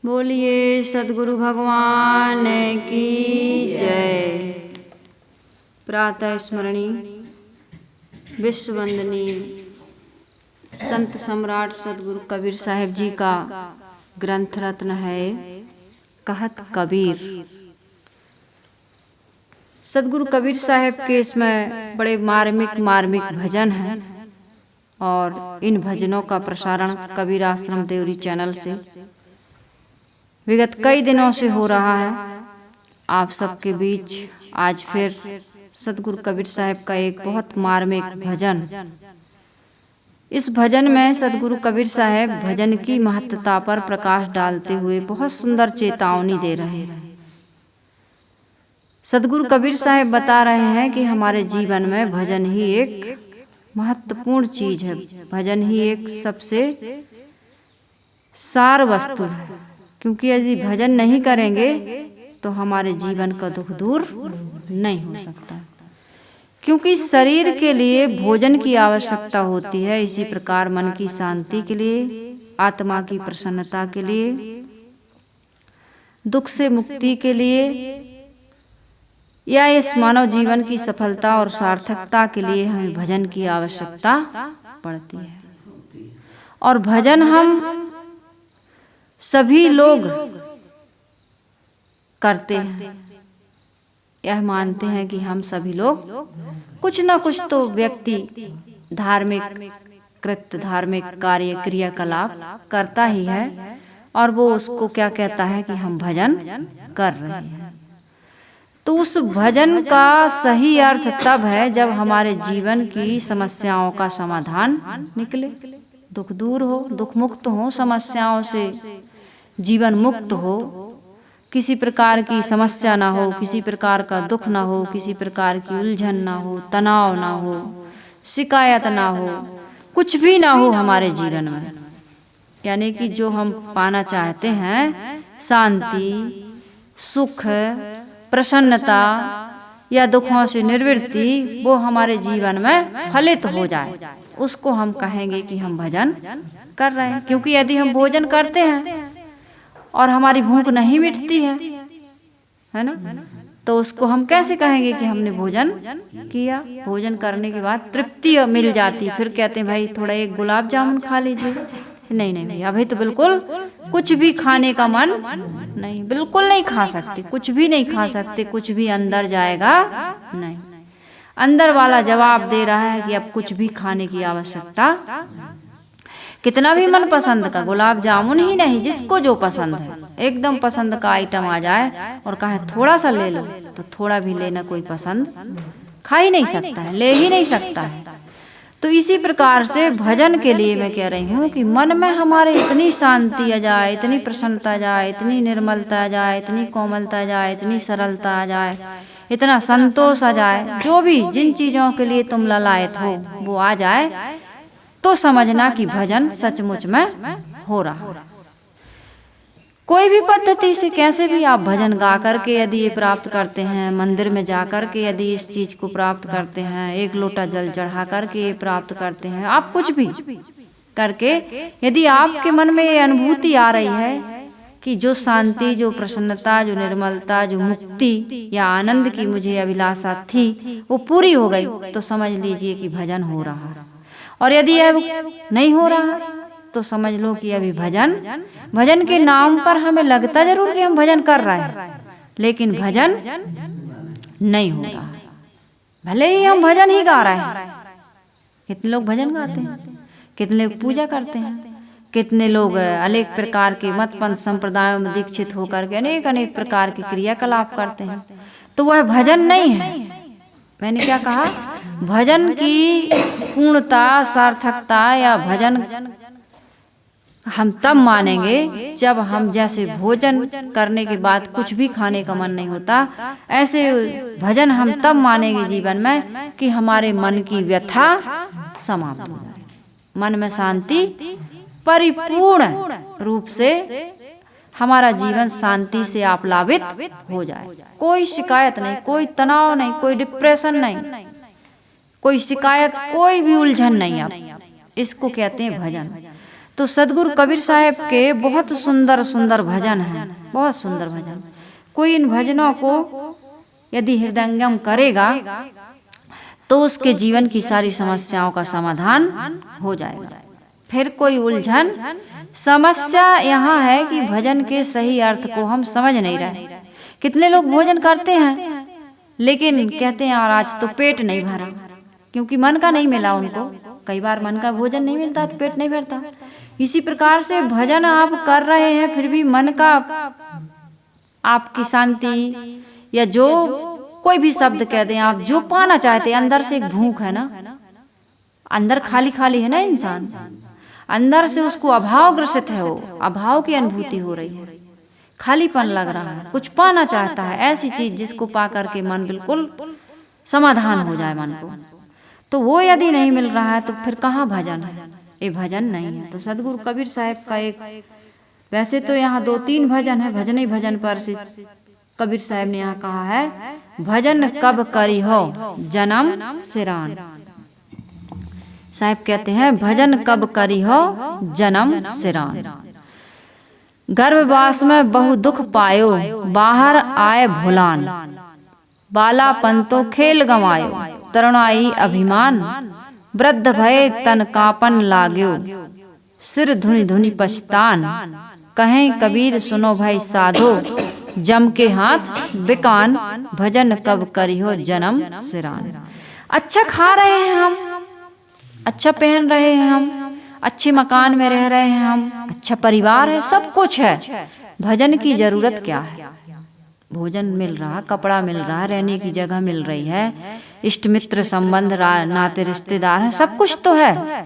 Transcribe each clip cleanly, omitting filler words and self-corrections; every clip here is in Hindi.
बोलिए सद्गुरु भगवान की जय। प्रातः स्मरणीय विश्व वंदनीय संत सम्राट सद्गुरु कबीर साहिब जी का ग्रंथ रत्न है कहत कबीर। सद्गुरु कबीर साहिब के इसमें बड़े मार्मिक भजन हैं और इन भजनों का प्रसारण कबीर आश्रम देवरी चैनल से विगत कई दिनों से हो रहा है। आप सबके बीच आज फिर सद्गुरु कबीर साहिब का एक बहुत मार्मिक भजन। इस भजन में सद्गुरु कबीर साहिब भजन की महत्ता पर प्रकाश डालते हुए बहुत सुंदर चेतावनी दे रहे हैं। सद्गुरु कबीर साहिब बता रहे हैं कि हमारे जीवन में भजन ही एक महत्वपूर्ण चीज है। भजन ही एक सबसे सार वस्तु है, क्योंकि यदि भजन नहीं करेंगे तो हमारे जीवन का दुख दूर नहीं हो सकता। क्योंकि शरीर के लिए भोजन की आवश्यकता होती है, इसी प्रकार मन की शांति के लिए, आत्मा की प्रसन्नता के लिए, दुख से मुक्ति के लिए या इस मानव जीवन की सफलता और सार्थकता के लिए हमें भजन की आवश्यकता पड़ती है। और भजन हम सभी लोग करते हैं। यह मानते हैं कि हम सभी लोग कुछ न कुछ तो व्यक्ति धार्मिक कृत्य, धार्मिक कार्य, क्रियाकलाप करता ही है और वो उसको क्या कहता है कि हम भजन कर रहे हैं। तो उस भजन का सही अर्थ तब है जब हमारे जीवन की समस्याओं का समाधान निकले, दुख दूर हो, दुख मुक्त हो, समस्याओं से जीवन मुक्त हो, किसी प्रकार की समस्या ना हो, किसी प्रकार का दुख ना हो, किसी प्रकार की उलझन ना हो, तनाव ना हो, शिकायत ना हो, कुछ भी ना हो हमारे जीवन में। यानी कि जो हम पाना चाहते हैं, शांति, सुख, प्रसन्नता या दुखों से निवृत्ति, वो हमारे जीवन में फलित हो जाए, उसको हम कहेंगे कि हम भजन कर रहे हैं। क्योंकि यदि हम भोजन करते हैं और हमारी भूख नहीं मिटती है ना, तो उसको हम कैसे कहेंगे कि हमने भोजन किया। भोजन करने के बाद तृप्ति मिल जाती, फिर कहते हैं भाई थोड़ा एक गुलाब जामुन खा लीजिए। नहीं नहीं नहीं, अभी तो बिल्कुल कुछ भी खाने का मन नहीं, बिल्कुल नहीं खा सकते, कुछ भी नहीं खा सकते, कुछ भी अंदर जाएगा नहीं। अंदर वाला जवाब दे रहा है कि अब कुछ भी खाने की आवश्यकता, कितना भी मन पसंद का गुलाब जामुन ही नहीं, जिसको जो पसंद है, एकदम पसंद का आइटम आ जाए और कहे थोड़ा सा ले लो, तो थोड़ा भी लेना कोई पसंद खा ही नहीं सकता है, ले ही नहीं सकता है। तो इसी प्रकार से भजन के लिए मैं कह रही हूँ कि मन में हमारे इतनी शांति आ जाए, इतनी प्रसन्नता जाए, इतनी निर्मलता आ जाए, इतनी कोमलता जाए, इतनी सरलता आ जाए, इतना संतोष आ जाए, जो भी जिन चीजों के लिए तुम ललायत हो वो आ जाए, तो समझना कि भजन सचमुच में हो रहा। कोई भी पद्धति से कैसे भी आप भजन गा करके यदि ये प्राप्त करते हैं, मंदिर में जा करके यदि इस चीज को प्राप्त करते हैं, एक लोटा जल चढ़ा करके ये प्राप्त करते हैं, आप कुछ भी करके यदि आपके मन में ये अनुभूति आ रही है कि जो शांति, जो प्रसन्नता, जो निर्मलता, जो मुक्ति या आनंद की मुझे अभिलाषा थी वो पूरी हो गई, तो समझ लीजिए कि भजन हो रहा है। और यदि यह नहीं हो रहा तो समझ लो कि अभी भजन के नाम पर हमें लगता जरूर कि हम भजन कर रहे हैं, लेकिन भजन नहीं हो रहा। भले ही हम भजन ही गा रहे हैं। कितने लोग भजन गाते हैं, कितने लोग पूजा करते हैं, कितने लोग अनेक प्रकार के मतपंथ संप्रदायों में दीक्षित होकर के अनेक अनेक प्रकार के क्रियाकलाप करते हैं, तो वह भजन नहीं है। मैंने क्या कहा, भजन की पूर्णता, सार्थकता या भजन हम तब मानेंगे जब हम जैसे भोजन करने के बाद कुछ भी खाने का मन नहीं होता, ऐसे भजन हम तब मानेंगे जीवन में कि हमारे मन की व्यथा समाप्त हो जाए, मन में शांति परिपूर्ण रूप से, हमारा जीवन शांति से आप्लावित हो जाए। कोई शिकायत नहीं, कोई तनाव नहीं, कोई डिप्रेशन नहीं, कोई शिकायत, कोई भी उलझन नहीं। आप इसको कहते हैं भजन। तो सदगुरु कबीर साहब के बहुत सुंदर सुंदर भजन हैं, बहुत सुंदर भजन। कोई इन भजनों को यदि हृदयंगम करेगा तो उसके जीवन की सारी समस्याओं का समाधान हो जाएगा। फिर कोई उलझन समस्या यहाँ है कि भजन के सही अर्थ को हम समझ नहीं रहे। कितने लोग भोजन करते हैं लेकिन कहते हैं और आज तो पेट नहीं भरा, क्योंकि मन का नहीं मिला उनको। कई बार मन का भोजन नहीं मिलता तो पेट नहीं भरता। इसी प्रकार से भजन आप कर रहे हैं फिर भी मन का आपकी शांति या जो कोई भी शब्द कह दें आप, जो पाना चाहते हैं, अंदर से एक भूख है ना, अंदर खाली खाली है ना इंसान, अंदर से उसको अभाव ग्रसित है, वो अभाव की अनुभूति हो रही है, खालीपन लग रहा है, कुछ पाना चाहता है, ऐसी चीज जिसको पा करके मन बिल्कुल समाधान हो जाए मन को। तो वो यदि नहीं मिल रहा है तो फिर कहाँ भजन है? ये भजन नहीं है। तो सदगुरु कबीर साहब का एक, वैसे तो यहाँ 2-3 भजन है, भजन ही भजन पर से कबीर साहब ने यहाँ कहा है, भजन कब करी हो जन्म सिरान। साहब कहते हैं भजन कब करी हो जन्म सिरान। गर्भवास में बहु दुख पायो बाहर आए भुलान, बालापन तो खेल गंवायो तरुणाई अभिमान, वृद्ध भय तन कापन लाग्यो सिर धुनि धुनि पछतान, कहें कबीर सुनो भाई साधो जम के हाथ बिकान, भजन कब करी हो जन्म सिरान। अच्छा खा रहे हैं हम, अच्छा पहन रहे हैं हम, अच्छे मकान में रह रहे हैं हम, अच्छा परिवार है, सब कुछ है, भजन की जरूरत क्या है? भोजन मिल रहा, कपड़ा मिल रहा, रहने की जगह मिल रही है, इष्ट मित्र संबंध नाते रिश्तेदार हैं, सब कुछ तो है।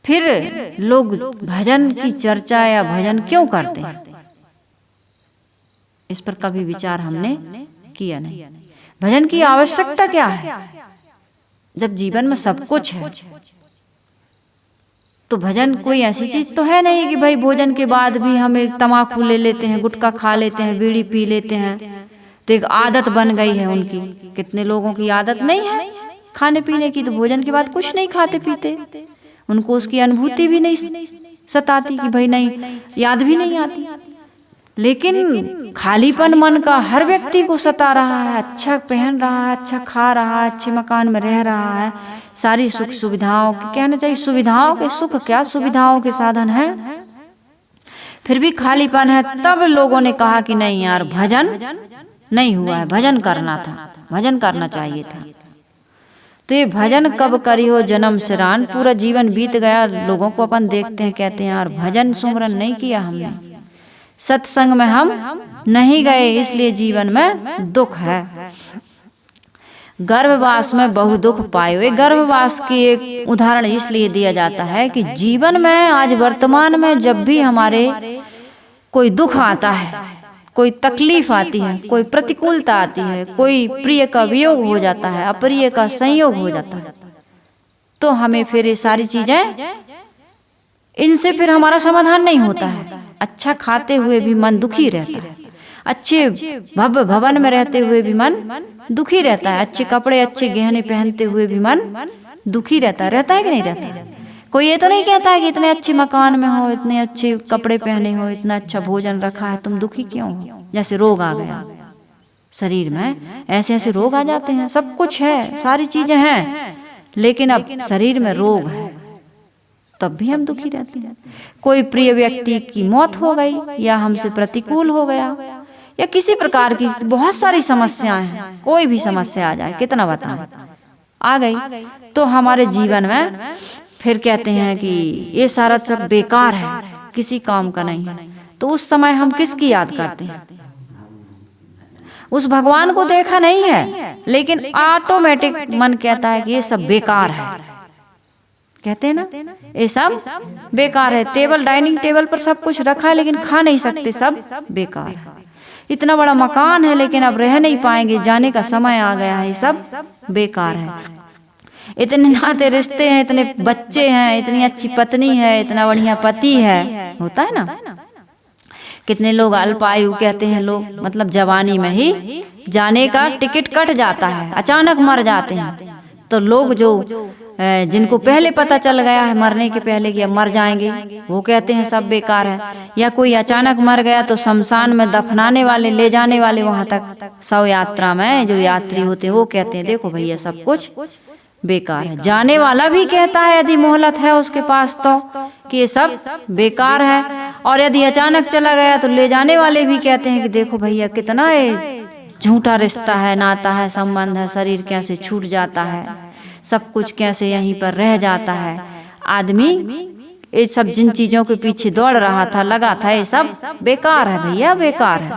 फिर लोग भजन की चर्चा या भजन क्यों करते हैं? इस पर कभी विचार हमने किया नहीं। भजन की आवश्यकता क्या है जब जीवन में सब कुछ है? तो भजन कोई ऐसी चीज तो है नहीं कि भाई भोजन के बाद भी हम एक तमाकू ले लेते हैं, गुटखा खा लेते हैं, बीड़ी पी लेते हैं, तो एक आदत बन गई है उनकी। कितने लोगों की आदत नहीं है खाने पीने की, तो भोजन के बाद कुछ नहीं खाते पीते, उनको उसकी अनुभूति भी नहीं सताती कि भाई नहीं, याद भी नहीं आती। लेकिन खालीपन मन का हर व्यक्ति को सता रहा है। अच्छा पहन रहा है, अच्छा खा रहा है, अच्छे मकान में रह रहा है, सारी सुख सुविधाओं के, कहना चाहिए सुविधाओं के, सुख क्या सुविधाओं के साधन है, फिर भी खालीपन है। तब लोगों ने कहा कि नहीं यार भजन नहीं हुआ है, भजन करना था, भजन करना चाहिए था। तो ये भजन कब करी हो जन्म सिरान, पूरा जीवन बीत गया, लोगों को अपन देखते हैं कहते हैं यार भजन सुमरन नहीं किया हमने, सत्संग में हम नहीं गए, इसलिए जीवन में दुख है। गर्भवास में बहु दुख पायो, एक गर्भवास की एक उदाहरण इसलिए दिया जाता है कि जीवन में आज वर्तमान में जब भी हमारे कोई दुख आता है, कोई तकलीफ आती है, कोई प्रतिकूलता आती है, कोई प्रिय का वियोग हो जाता है, अप्रिय का संयोग हो जाता है, तो हमें फिर ये सारी चीजें, इनसे फिर हमारा समाधान नहीं होता है। अच्छा खाते हुए भी मन दुखी रहता है, अच्छे भव्य भवन में रहते हुए भी मन दुखी रहता है, अच्छे कपड़े अच्छे गहने पहनते हुए भी मन दुखी रहता है कि नहीं रहता? कोई ये तो नहीं कहता है कि इतने अच्छे मकान में हो, इतने अच्छे कपड़े पहने हो, इतना अच्छा भोजन रखा है, तुम दुखी क्यों हो? जैसे रोग आ गया शरीर में, ऐसे ऐसे रोग आ जाते हैं, सब कुछ है, सारी चीजें हैं, लेकिन अब शरीर में रोग है तब भी हम दुखी रहते हैं। कोई प्रिय व्यक्ति की मौत हो गई, या हमसे प्रतिकूल हो गया, या किसी प्रकार की बहुत सारी समस्याएं हैं, कोई भी समस्या आ जाए, कितना बताएं, आ गई, तो हमारे जीवन में फिर कहते हैं कि ये सारा सब बेकार है, किसी काम का नहीं है। तो उस समय हम किसकी याद करते हैं? उस भगवान को देखा नहीं है, लेकिन ऑटोमेटिक मन कहता है कि ये सब बेकार है, कहते हैं ना ये सब बेकार है। टेबल, डाइनिंग टेबल पर सब कुछ रखा है लेकिन खा नहीं सकते, सब बेकार है। इतना बड़ा मकान है लेकिन अब रह नहीं पाएंगे, जाने का समय आ गया है, ये सब बेकार है। इतने नाते रिश्ते हैं, इतने बच्चे हैं, इतनी अच्छी पत्नी है, इतना बढ़िया पति है, होता है ना। कितने लोग अल्पायु कहते हैं लोग, मतलब जवानी में ही जाने का टिकट कट जाता है, अचानक मर जाते हैं। तो लोग जो जिनको पहले पता चल गया है मरने के पहले कि अब मर जाएंगे, वो कहते हैं सब बेकार है। या कोई अचानक मर गया तो शमशान में दफनाने वाले, ले जाने वाले वहां तक शव यात्रा में जो यात्री होते हैं वो कहते हैं देखो भैया सब कुछ बेकार है। जाने वाला भी कहता है यदि मोहलत है उसके पास तो कि ये सब बेकार है, और यदि अचानक चला गया तो ले जाने वाले भी कहते हैं कि देखो भैया कितना झूठा रिश्ता है, नाता है, संबंध है, शरीर कैसे छूट जाता है, सब कुछ कैसे यहीं पर रह जाता है। आदमी ये सब जिन चीजों के पीछे दौड़ रहा था, लगा था, ये सब बेकार है भैया, बेकार है।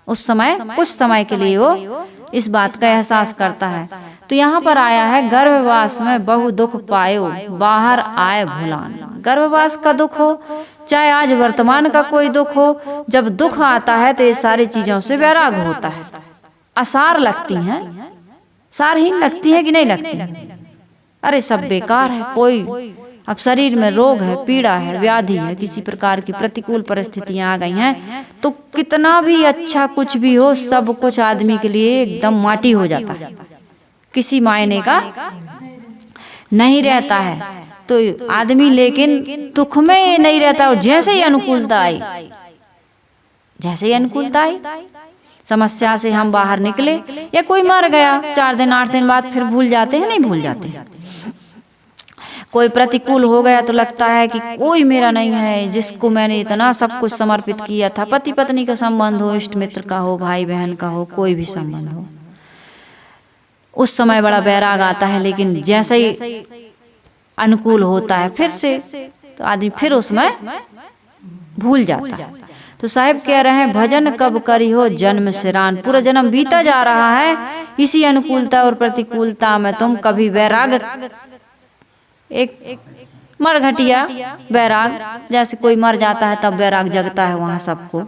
उस समय कुछ समय के लिए वो इस बात का एहसास करता है। तो यहाँ पर आया है गर्भवास में बहु दुख पायो, बाहर आए भुलान। गर्भवास का दुख हो चाहे आज वर्तमान का कोई दुख हो, जब दुख आता है तो ये सारी चीजों से वैराग होता है। आसार लगती हैं, सारहीन लगती है कि नहीं लगती है? अरे सब बेकार है, कोई अब शरीर में रोग है, पीड़ा है, व्याधि है, किसी प्रकार की प्रतिकूल परिस्थितियां आ गई हैं, तो कितना भी अच्छा कुछ भी हो सब कुछ आदमी के लिए एकदम माटी हो जाता है, किसी मायने का नहीं रहता है। तो आदमी लेकिन दुख में नहीं रहता, और जैसे ही अनुकूलता आई, जैसे ही अनुकूलता आई, समस्या से हम बाहर निकले, या कोई मर गया 4 दिन 8 दिन बाद फिर भूल जाते हैं, नहीं भूल जाते। कोई प्रतिकूल हो गया तो लगता है कि कोई मेरा नहीं है, जिसको मैंने इतना सब कुछ समर्पित किया था, पति पत्नी का संबंध हो, इष्ट मित्र का हो, भाई बहन का हो, कोई भी संबंध हो, उस समय बड़ा बैराग आता है। लेकिन जैसे ही अनुकूल होता है फिर से, तो आदमी फिर उसमें भूल जाता है। तो साहिब कह रहे हैं भजन कब करी हो जन्म सिरान। पूरा जन्म बीता जा रहा है इसी अनुकूलता और प्रतिकूलता में, तुम कभी वैराग, एक मरघटिया वैराग, जैसे कोई मर जाता है तब वैराग जगता है वहाँ सबको,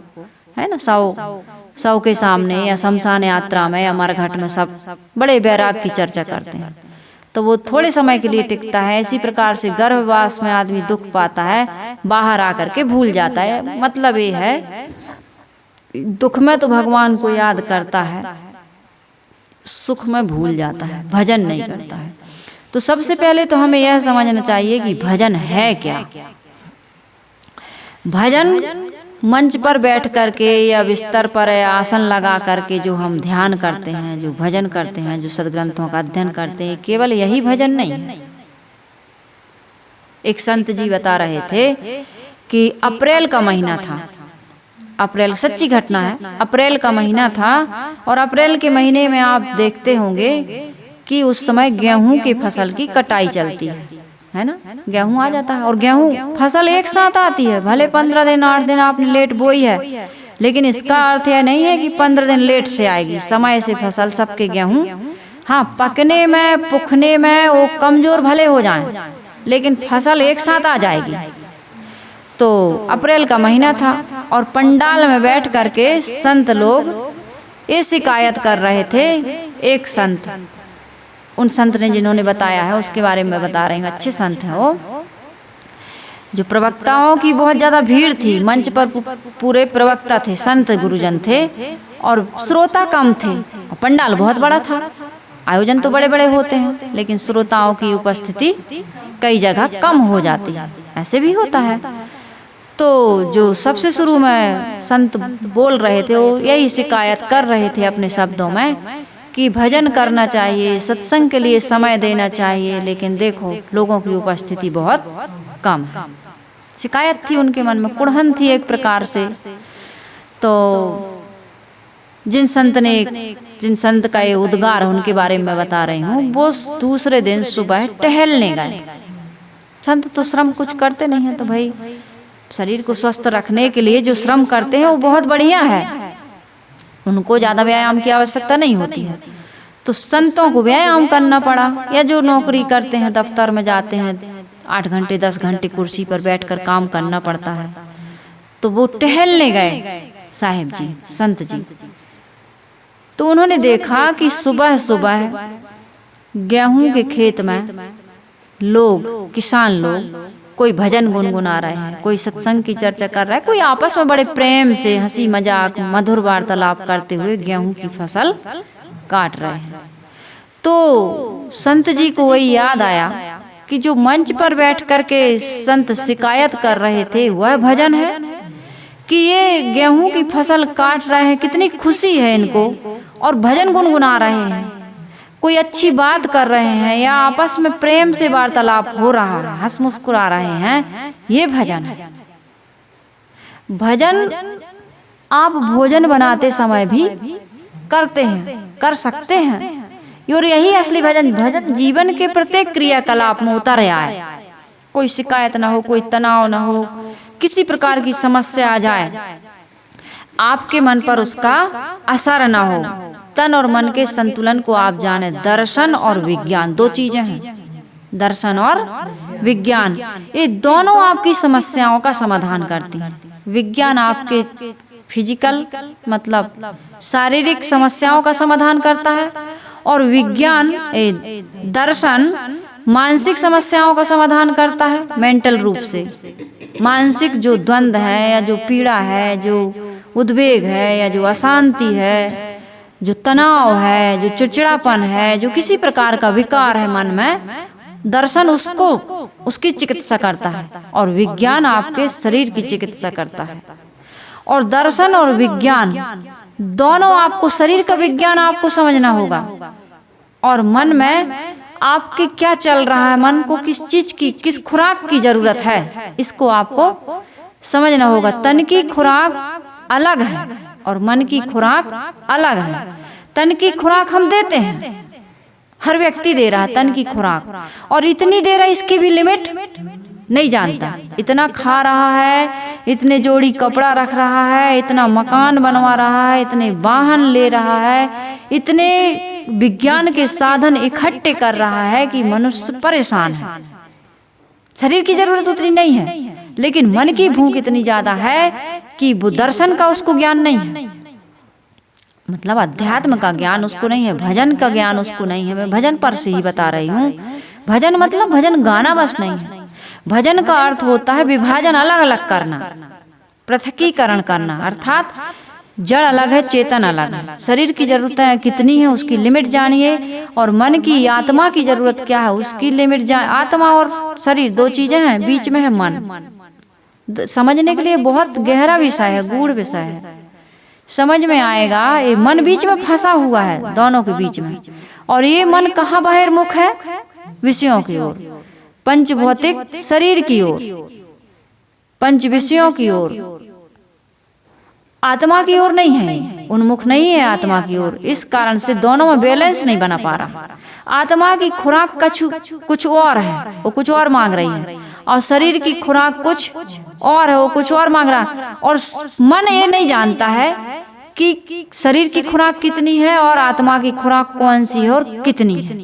है ना, सौ के सामने या शमशान यात्रा में या मरघट में सब बड़े वैराग की चर्चा करते हैं। तो वो थोड़े समय के लिए टिकता है। इसी प्रकार से गर्भवास में आदमी दुख पाता है, बाहर आकर के भूल जाता है। मतलब ये है दुख में तो भगवान को याद करता है, सुख में भूल जाता है, भजन नहीं करता है। तो सबसे पहले तो हमें यह समझना चाहिए कि भजन है क्या। भजन मंच पर बैठ करके या बिस्तर पर या आसन लगा करके जो हम ध्यान करते हैं, जो भजन करते हैं, जो सदग्रंथों का अध्ययन करते हैं, केवल यही भजन नहीं है। एक संत जी बता रहे थे कि अप्रैल का महीना था, अप्रैल सच्ची घटना है, अप्रैल का महीना था, और अप्रैल के महीने में आप देखते होंगे कि उस समय गेहूं की फसल की कटाई चलती है ना, गेहूं आ जाता है, और गेहूं फसल एक साथ आती है। भले 15 दिन 8 दिन आपने लेट बोई है, लेकिन इसका अर्थ यह नहीं है कि 15 दिन लेट से आएगी। समय से फसल सबके गेहूं, हाँ पकने में पुखने में वो कमजोर भले हो जाएं, लेकिन फसल एक साथ आ जाएगी। तो अप्रैल का महीना था, और पंडाल में बैठ करके संत लोग ये शिकायत कर रहे थे। एक संत, उन संत ने जिन्होंने बताया है उसके बारे में बता रहे हैं, अच्छे संत हैं वो, जो प्रवक्ताओं की बहुत ज़्यादा भीड़ थी। मंच पर पूरे प्रवक्ता थे, संत गुरुजन थे, और श्रोता कम थे। और पंडाल बहुत बड़ा था, आयोजन तो बड़े बड़े होते हैं, लेकिन श्रोताओं की उपस्थिति कई जगह कम हो जाती है, ऐसे भी होता है। तो जो सबसे शुरू में संत बोल रहे थे वो यही शिकायत कर रहे थे अपने शब्दों में कि भजन करना चाहिए, सत्संग के लिए समय देना चाहिए, लेकिन देखो लोगों की उपस्थिति बहुत कम है। शिकायत थी उनके मन में, कुड़हन थी एक प्रकार से। तो जिन संत का ये उद्गार है उनके बारे में बता रही हूँ, वो दूसरे दिन सुबह टहलने गए। संत तो श्रम कुछ करते नहीं है, तो भाई शरीर को स्वस्थ रखने के लिए जो श्रम करते हैं वो बहुत बढ़िया है, उनको ज़्यादा व्यायाम की आवश्यकता नहीं होती है। तो संतों को व्यायाम करना पड़ा, या जो नौकरी करते हैं, दफ्तर में जाते हैं, 8 घंटे 10 घंटे कुर्सी पर बैठकर काम करना पड़ता है, तो वो टहलने गए साहिब जी, संत जी। तो उन्होंने देखा कि सुबह सुबह गेहूं के खेत में लोग, किसान लोग, कोई भजन गुनगुना रहे हैं, कोई सत्संग की चर्चा कर रहा है, कोई आपस में बड़े प्रेम से हंसी मजाक मधुर वार्तालाप करते हुए गेहूं की फसल काट रहे हैं। तो संत जी को वही याद आया कि जो मंच पर बैठ करके संत शिकायत कर रहे थे वह भजन है, कि ये गेहूं की फसल काट रहे हैं, कितनी खुशी है इनको और भजन गुनगुना रहे हैं, कोई अच्छी बात कर रहे हैं या आपस में प्रेम से वार्तालाप हो रहा है, हंस मुस्कुरा रहे हैं, ये भजन है। भजन आप भोजन बनाते समय भी करते हैं, कर सकते हैं, और यही असली भजन। भजन जीवन के प्रत्येक क्रियाकलाप में उतर आए, कोई शिकायत ना हो, कोई तनाव ना हो, किसी प्रकार की समस्या आ जाए, आपके मन पर उसका असर ना हो, तन और मन के संतुलन को आप जाने। दर्शन और विज्ञान दो चीजें हैं, दर्शन और विज्ञान, ये दोनों आपकी समस्याओं का समाधान करती हैं। विज्ञान आपके फिजिकल मतलब शारीरिक समस्याओं का समाधान करता है, और विज्ञान दर्शन मानसिक समस्याओं का समाधान करता है। मेंटल रूप से मानसिक जो द्वंद्व है या जो पीड़ा है, जो उद्वेग है या जो अशांति है, जो तनाव है, जो चिड़चिड़ापन है, जो किसी प्रकार का विकार है मन में, दर्शन उसको उसकी चिकित्सा करता है और विज्ञान आपके शरीर की चिकित्सा करता है। और दर्शन और विज्ञान दोनों आपको, शरीर का विज्ञान आपको समझना होगा, और मन में आपके क्या चल रहा है, मन को किस चीज की, किस खुराक की जरूरत है, इसको आपको समझना होगा। तन की खुराक अलग है और मन की खुराक अलग है। तन की खुराक हम देते हैं, हर व्यक्ति दे रहा है तन की खुराक, और इतनी दे रहा है, इसकी भी लिमिट नहीं जानता। इतना खा रहा है, इतने जोड़ी कपड़ा रख रहा है, इतना मकान बनवा रहा है, इतने वाहन ले रहा है, इतने विज्ञान के साधन इकट्ठे कर रहा है कि मनुष्य परेशान है। शरीर की जरूरत उतनी नहीं है, लेकिन मन की भूख इतनी ज्यादा है कि वो दर्शन का उसको ज्ञान नहीं है, मतलब अध्यात्म का ज्ञान उसको नहीं है, भजन का ज्ञान उसको नहीं है। मैं भजन पर से ही बता रही हूँ। भजन मतलब भजन गाना बस नहीं है। भजन का अर्थ होता है विभाजन, अलग अलग करना, पृथकीकरण करना, अर्थात जड़ अलग है, चेतन अलग है। शरीर की जरूरतें कितनी है उसकी लिमिट जानिए, और मन की, आत्मा की जरूरत क्या है उसकी लिमिट जान। आत्मा और शरीर दो चीजें हैं, बीच में है मन। समझने के लिए बहुत गहरा विषय है, गूढ़ विषय है, समझ में आएगा। ये मन बीच में फंसा हुआ है, दोनों के बीच में, और ये मन कहाँ बहिर्मुख है, विषयों की ओर, पंच भौतिक शरीर की ओर, पंच विषयों की ओर, आत्मा की ओर नहीं है, उन्मुख नहीं है आत्मा की ओर। इस कारण से दोनों में बैलेंस नहीं बना पा रहा। आत्मा की खुराक कुछ और है, वो कुछ और मांग रही है, और शरीर की खुराक कुछ और है, वो कुछ और मांग रहा है। और मन ये नहीं जानता है कि शरीर की खुराक कितनी है और आत्मा की खुराक कौन सी है और कितनी है।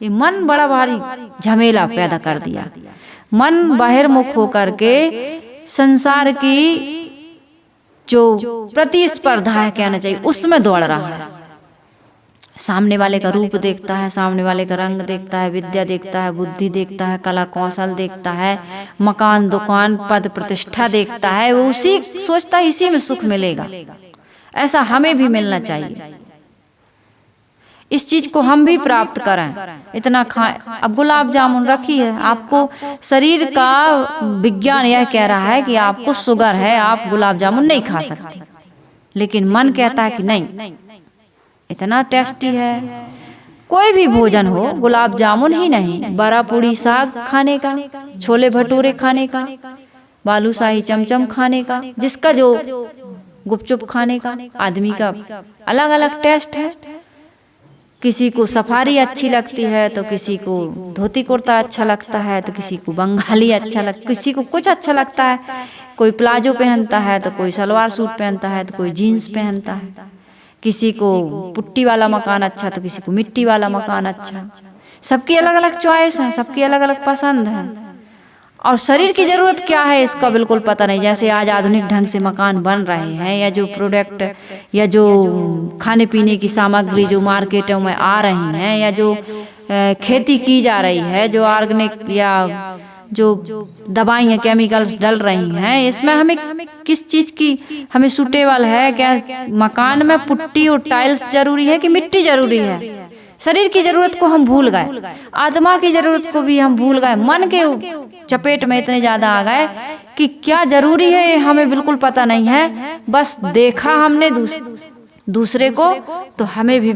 ये मन बड़ा भारी झमेला पैदा कर दिया। मन बहिर्मुख होकर के संसार की जो प्रतिस्पर्धा है, कहना चाहिए, उसमें दौड़ रहा है। सामने वाले का रूप देखता है, सामने वाले का रंग देखता है, विद्या देखता है, बुद्धि देखता है, कला कौशल देखता है, मकान दुकान पद प्रतिष्ठा देखता है, वो उसी सोचता है इसी में सुख मिलेगा। ऐसा हमें भी मिलना चाहिए, इस चीज को हम भी प्राप्त करें, इतना खाएं। अब गुलाब जामुन रखी है, आपको शरीर का विज्ञान यह कह रहा है कि आपको शुगर है, आप गुलाब जामुन नहीं खा सकते, लेकिन मन कहता है कि नहीं, इतना टेस्टी है। कोई भी भोजन हो, गुलाब जामुन ही नहीं, बड़ा पूड़ी साग खाने का, छोले भटूरे खाने का, बालूशाही चमचम खाने का, जिसका जो गुपचुप खाने का, आदमी का अलग अलग टेस्ट है। किसी को सफारी अच्छी लगती है तो किसी को धोती कुर्ता अच्छा लगता है, तो किसी को बंगाली अच्छा लगता, किसी को कुछ अच्छा लगता है। कोई प्लाजो पहनता है तो कोई सलवार सूट पहनता है, तो कोई जीन्स पहनता है। किसी को पुट्टी वाला मकान अच्छा तो किसी को मिट्टी वाला मकान अच्छा। सबकी अलग अलग चॉइस है, सबकी अलग अलग पसंद है। और शरीर की जरूरत क्या है इसका बिल्कुल पता नहीं। जैसे आज आधुनिक ढंग से मकान बन रहे हैं, या जो प्रोडक्ट या जो खाने पीने की सामग्री जो मार्केटों में आ रही हैं, या जो खेती की जा रही है, जो ऑर्गेनिक या जो दवाइयाँ केमिकल्स डल रही हैं, इसमें हमें किस चीज की हमें सूटेबल है? क्या मकान में पुट्टी और टाइल्स जरूरी है कि मिट्टी जरूरी है? शरीर की जरूरत को हम भूल गए, आत्मा की जरूरत को भी हम भूल गए, मन के चपेट में इतने ज्यादा आ गए कि क्या जरूरी है ये हमें बिल्कुल पता नहीं है। बस देखा हमने दूसरे को तो हमें भी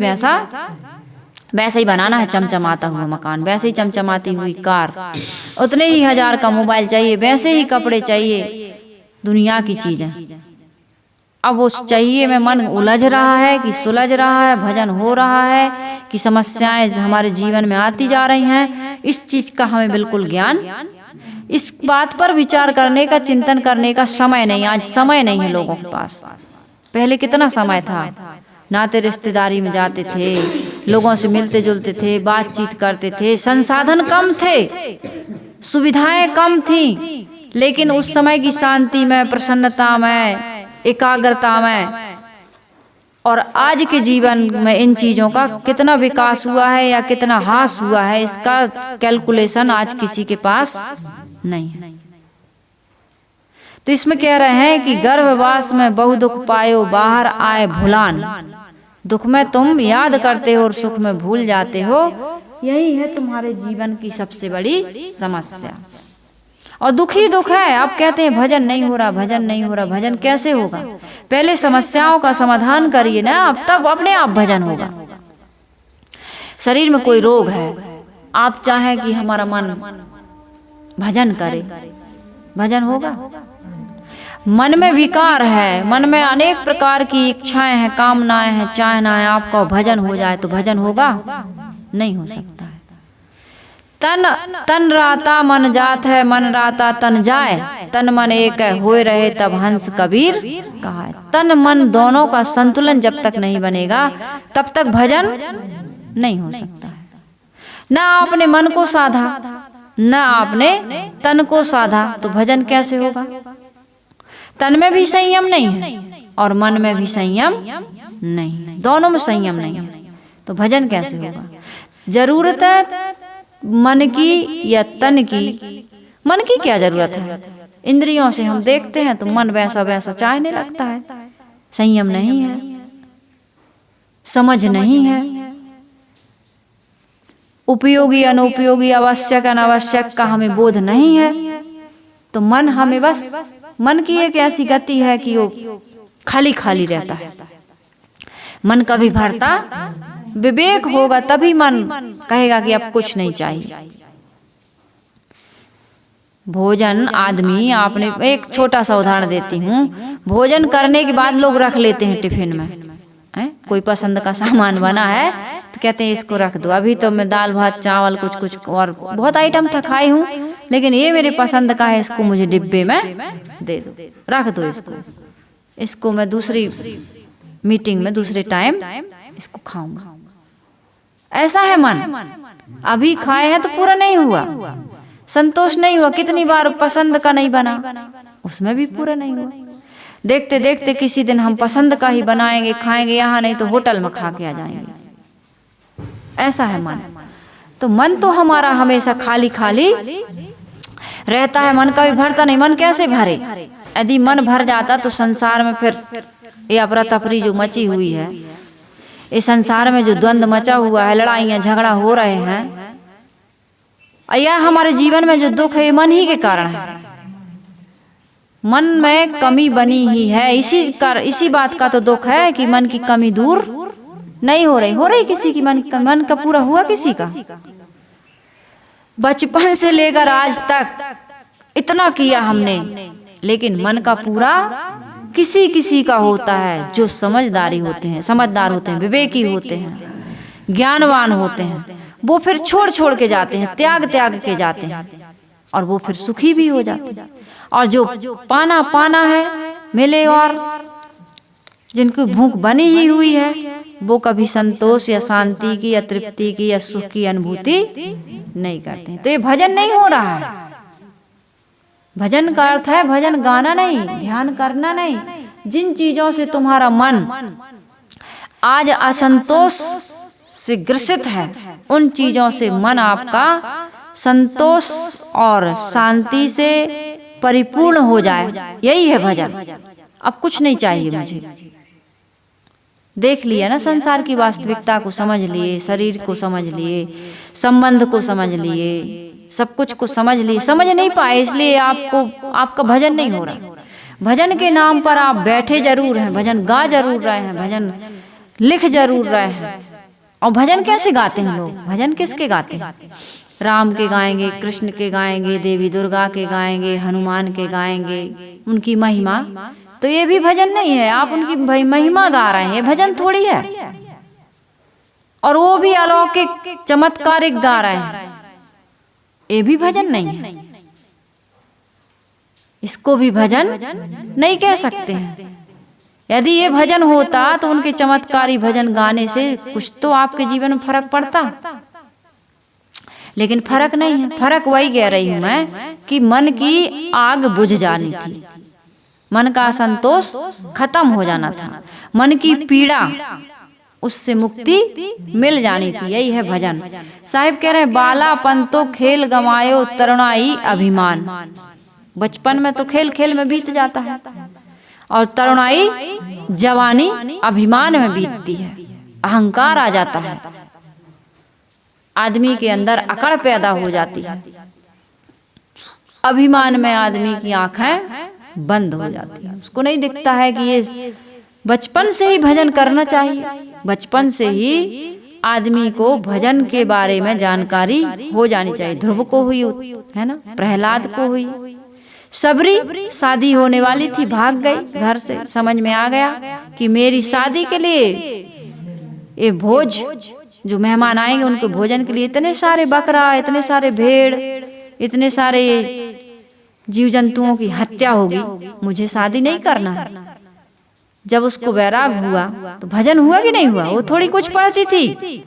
वैसे ही बनाना है, चमचमाता हुआ मकान, वैसे ही चमचमाती हुई कार, उतने ही 1000 का मोबाइल चाहिए, वैसे ही कपड़े चाहिए, दुनिया की चीजें। अब उस चाहिए में मन उलझ रहा है कि सुलझ रहा है, भजन हो रहा है कि समस्याएं हमारे जीवन में आती जा रही हैं, इस चीज का हमें बिल्कुल ज्ञान, इस बात पर विचार करने का, चिंतन करने का समय नहीं। आज समय नहीं है लोगों के पास। पहले कितना समय था, नाते रिश्तेदारी में जाते थे, लोगों से मिलते जुलते थे, बातचीत करते थे, संसाधन कम थे, सुविधाएं कम थी, लेकिन उस समय की शांति में, प्रसन्नता में, एकाग्रता में, और आज के जीवन में इन चीजों का कितना विकास हुआ है या कितना ह्रास हुआ है, इसका कैलकुलेशन आज किसी के पास नहीं है। तो इसमें कह रहे हैं कि गर्भवास में बहु दुख पायो, बाहर आए भुलान। दुख में तुम याद करते हो और सुख में भूल जाते हो, यही है तुम्हारे जीवन की सबसे बड़ी समस्या। और दुख ही दुख है। आप कहते हैं भजन नहीं हो रहा, भजन नहीं हो रहा, भजन कैसे होगा? पहले समस्याओं का समाधान करिए ना आप, तब अपने आप भजन होगा। शरीर में कोई रोग है, आप चाहें कि हमारा मन भजन करे, भजन होगा? मन में विकार है, मन में अनेक प्रकार की इच्छाएं हैं, कामनाएं हैं, चाहनाएं, आपका भजन हो जाए तो भजन होगा? नहीं हो सकता है। तन राता मन जात है, मन राता तन जाए, तन मन एक है होए रहे तब हंस कबीर कहा है। तन मन दोनों का संतुलन जब तक नहीं बनेगा तब तक भजन नहीं हो सकता है। ना आपने मन को साधा, ना आपने तन को साधा, तो भजन कैसे होगा? तन में भी संयम नहीं है और मन में भी संयम नहीं, दोनों में संयम नहीं है, तो भजन कैसे होगा? जरूरत है मन की या तन की? मन की क्या जरूरत है? इंद्रियों से हम देखते हैं तो मन वैसा वैसा चाहने लगता है। संयम नहीं है, समझ नहीं है, उपयोगी अनुपयोगी, आवश्यक अनावश्यक का हमें बोध नहीं है। तो मन हमें बस, मन की एक ऐसी गति है कि वो खाली खाली रहता है, मन कभी भरता। विवेक होगा तभी मन कहेगा कि अब कुछ नहीं चाहिए। भोजन आदमी, आपने एक छोटा सा उदाहरण देती हूँ, भोजन करने के बाद लोग रख लेते हैं टिफिन में, कोई पसंद का सामान बना है तो कहते हैं इसको रख दो, अभी तो मैं दाल भात चावल कुछ कुछ और बहुत आइटम था खाई हूँ, लेकिन ये मेरे पसंद का है, इसको मुझे डिब्बे में दे दो, रख दो इसको मैं दूसरी मीटिंग में दूसरे टाइम इसको खाऊंगा। ऐसा है मन। अभी खाए हैं तो पूरा नहीं हुआ, संतोष नहीं हुआ, कितनी बार पसंद का नहीं बना, उसमें भी पूरा नहीं हुआ। देखते देखते किसी दिन हम पसंद का ही बनाएंगे, खाएंगे, यहाँ नहीं तो होटल में खा के आ जाएंगे। ऐसा है मन। तो मन तो हमारा हमेशा खाली खाली रहता है, मन कभी भरता नहीं। मन कैसे भरे? यदि मन भर जाता तो संसार में फिर ये अफरा तफरी जो मची हुई है, इस संसार में जो द्वंद्व मचा हुआ है, लड़ाइयाँ झगड़ा हो रहे हैं, यह हमारे जीवन में जो दुख है ये मन ही के कारण है। मन में कमी बनी ही है, इसी बात का तो दुख है कि मन की कमी दूर नहीं हो रही किसी की। मन का पूरा हुआ किसी का? बचपन से लेकर आज तक इतना किया हमने, लेकिन मन का पूरा किसी किसी का होता है जो समझदार होते हैं, विवेकी होते हैं, ज्ञानवान होते हैं। वो फिर छोड़ छोड़ के जाते हैं, त्याग के जाते हैं, और वो फिर सुखी भी हो जाते हैं। और जो पाना है मिले, और जिनको भूख बनी ही हुई है, वो कभी संतोष या शांति की या तृप्ति की या सुख की अनुभूति नहीं करते हैं। तो ये भजन नहीं हो रहा है। भजन का अर्थ है भजन गाना नहीं, ध्यान करना नहीं। जिन चीजों से तुम्हारा मन आज असंतोष से ग्रसित है, उन चीजों से मन आपका संतोष और शांति से परिपूर्ण हो जाए, यही है भजन। अब कुछ नहीं चाहिए मुझे। देख लिया ना, संसार की वास्तविकता को समझ लिए, शरीर को समझ लिए, संबंध को समझ लिए, सब कुछ को समझ लिए। समझ नहीं पाए इसलिए आपका भजन नहीं हो रहा। भजन के नाम पर आप बैठे जरूर हैं, भजन गा जरूर रहे हैं, भजन लिख जरूर रहे हैं। और भजन कैसे गाते हैं लोग? भजन किसके गाते हैं? राम के गाएंगे, कृष्ण के गाएंगे, देवी दुर्गा के गाएंगे, हनुमान के गाएंगे, उनकी महिमा। तो ये भी भजन नहीं है, आप उनकी महिमा गा रहे हैं, भजन थोड़ी है। और वो भी अलौकिक चमत्कारिक गा रहे हैं, ये भी भजन नहीं है। इसको भी भजन नहीं कह सकते हैं। यदि ये भजन होता तो उनके चमत्कारी भजन गाने से कुछ तो आपके जीवन में फर्क पड़ता, लेकिन फर्क नहीं है। फर्क वही कह रही हूं मैं कि मन की आग बुझ जानी थी, मन का संतोष खत्म हो जाना था, मन की पीड़ा उससे मुक्ति मिल जानी थी। यही है भजन। साहिब कह रहे हैं, बालापन तो खेल गमायो तरुणाई अभिमान। बचपन में तो खेल खेल में बीत जाता है, और तरुणाई जवानी अभिमान में बीतती है, अहंकार आ जाता है, आदमी के अंदर अकड़ पैदा हो जाती है, अभिमान में आदमी की आंखें बंद हो जाती है। उसको नहीं दिखता है कि ये बचपन से ही भजन करना चाहिए। बचपन से ही आदमी को भजन के बारे में जानकारी हो जानी चाहिए। ध्रुव को हुई है ना, प्रहलाद को हुई। सबरी शादी होने वाली थी, भाग गई घर से, समझ में आ गया कि मेरी शादी के लिए ये भोज, जो मेहमान आएंगे उनके भोजन के लिए इतने सारे बकरा, इतने सारे भेड़, इतने सारे जीव जंतुओं की हत्या होगी, मुझे शादी नहीं करना है। जब उसको वैराग हुआ तो भजन हुआ कि नहीं हुआ? वो थोड़ी कुछ पढ़ती थी,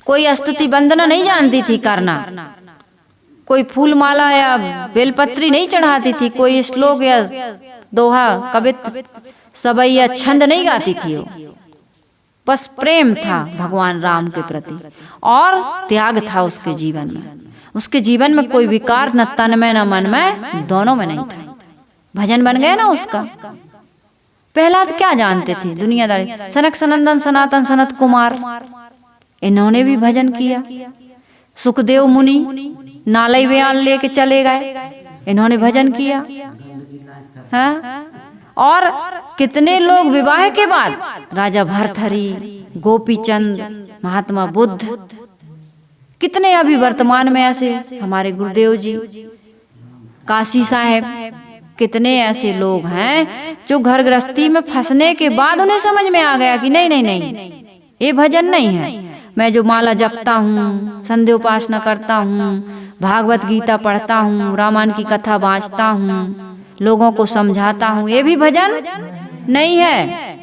कोई स्तुति वंदना नहीं जानती थी करना, कोई फूल माला या बेलपत्री नहीं चढ़ाती थी, कोई श्लोक या दोहा कवित सबई या छंद नहीं गाती थी। वो बस प्रेम था भगवान राम के प्रति और त्याग था उसके जीवन में। उसके जीवन में कोई विकार न तन में न मन में, दोनों में नहीं था। भजन बन गया ना उसका। प्रहलाद क्या जानते थे? दुनियादारी। सनक सनंदन सनातन सनत कुमार, इन्होंने भी भजन किया। सुखदेव मुनि नालय बयान लेके चले गए, इन्होंने भजन किया। हाँ? और कितने लोग विवाह के बाद, राजा भर्तहरि, गोपीचंद, महात्मा बुद्ध, कितने अभी वर्तमान में ऐसे, हमारे गुरुदेव जी, काशी साहेब, कितने ऐसे लोग हैं जो घर गृहस्थी में फंसने के बाद उन्हें समझ में आ गया कि नहीं नहीं नहीं, ये भजन नहीं है। मैं जो माला जपता हूँ, संध्योपासना करता हूँ, भागवत गीता पढ़ता हूँ, रामायण की कथा बाँचता हूँ, लोगों को समझाता हूँ, ये भी भजन नहीं है।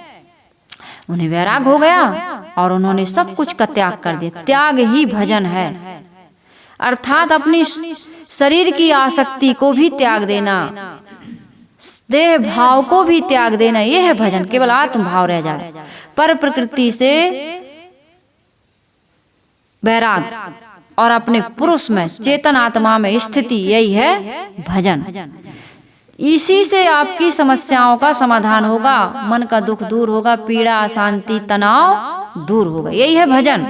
उन्हें वैराग हो गया और उन्होंने सब कुछ का त्याग कर दिया। त्याग ही भजन है, अर्थात अपनी शरीर की आसक्ति को भी त्याग देना, देह भाव को भी त्याग देना, ये है भजन। केवल आत्म भाव रह जाए, पर प्रकृति से वैराग और अपने पुरुष में, चेतन आत्मा में स्थिति, यही है भजन। इसी से आपकी समस्याओं का समाधान होगा, मन का दुख दूर होगा, पीड़ा, अशांति, तनाव दूर होगा। यही है भजन।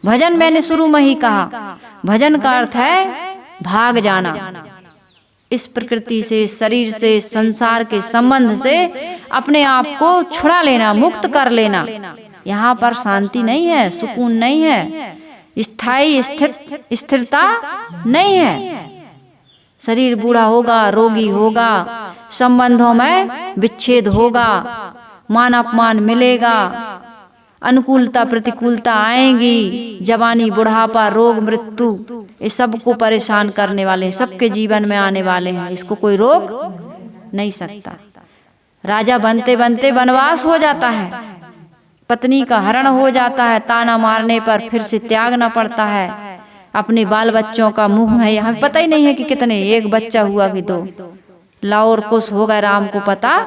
भजन मैंने शुरू में ही कहा, भजन का अर्थ है भाग जाना इस प्रकृति से, शरीर से, संसार के संबंध से, अपने आप को छुड़ा लेना, मुक्त कर लेना। यहाँ पर शांति नहीं है, सुकून नहीं है, स्थायी स्थिरता नहीं है। शरीर बूढ़ा होगा, रोगी होगा, संबंधों में विच्छेद होगा, मान अपमान मिलेगा, अनुकूलता प्रतिकूलता आएंगी, जवानी, बुढ़ापा, रोग, मृत्यु, ये सबको परेशान करने वाले हैं, सबके जीवन में आने वाले हैं। इसको कोई रोक नहीं सकता। राजा बनते बनते वनवास हो जाता है, पत्नी का हरण हो जाता है, ताना मारने पर फिर से त्यागना पड़ता है। अपने बाल बच्चों का मुंह है, हमें पता ही नहीं है कि कितने, एक बच्चा हुआ कि दो, लाओ और कुश हो गए, राम को पता।